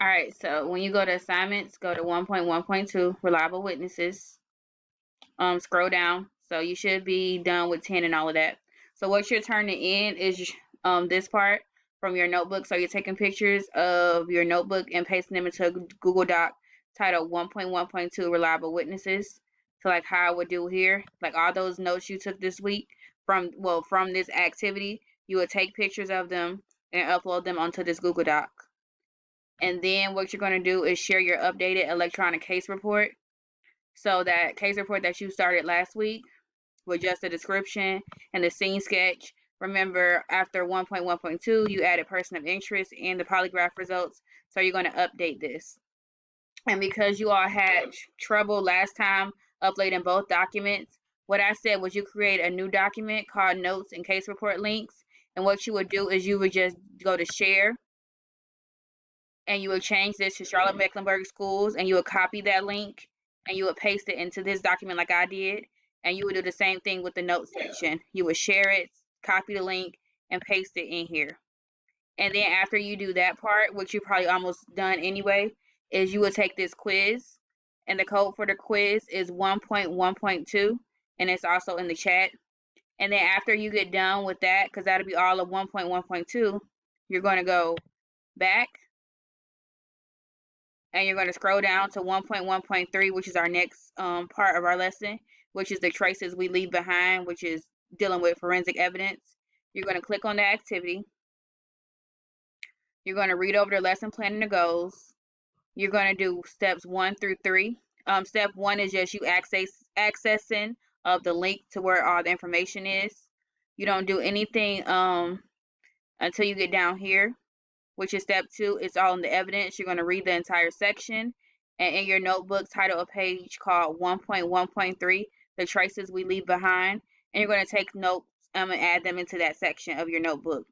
All right, so when you go to assignments, go to 1.1.2, reliable witnesses. Scroll down. So you should be done with 10 and all of that. So what you're turning in is this part from your notebook. So you're taking pictures of your notebook and pasting them into a Google Doc titled 1.1.2 reliable witnesses. So like how I would do here, like all those notes you took this week from this activity, you would take pictures of them and upload them onto this Google Doc. And then what you're going to do is share your updated electronic case report. So that case report that you started last week with just the description and the scene sketch. Remember, after 1.1.2, you added person of interest and the polygraph results. So you're going to update this. And because you all had trouble last time uploading both documents, what I said was you create a new document called notes and case report links. And what you would do is you would just go to share and you would change this to Charlotte Mecklenburg Schools and you would copy that link and you would paste it into this document like I did. And you would do the same thing with the notes section. You would share it, copy the link, and paste it in here. And then after you do that part, which you're probably almost done anyway, is you would take this quiz. And the code for the quiz is 1.1.2. And it's also in the chat. And then after you get done with that, because that'll be all of 1.1.2, you're going to go back and you're going to scroll down to 1.1.3, which is our next part of our lesson, which is the traces we leave behind, which is dealing with forensic evidence. You're going to click on the activity. You're going to read over the lesson plan and the goals. You're going to do steps 1 through 3. Step 1 is just you accessing of the link to where all the information is. You don't do anything until you get down here, which is step 2. It's all in the evidence. You're going to read the entire section. And in your notebook, title a page called 1.1.3, the traces we leave behind. And you're going to take notes and add them into that section of your notebook.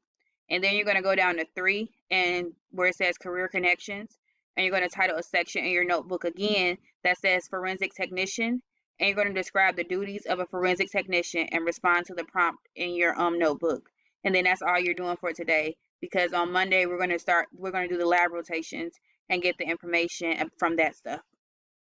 And then you're going to go down to 3 and where it says career connections. And you're going to title a section in your notebook again that says forensic technician. And you're going to describe the duties of a forensic technician and respond to the prompt in your notebook. And then that's all you're doing for today, because on Monday we're going to do the lab rotations and get the information from that stuff.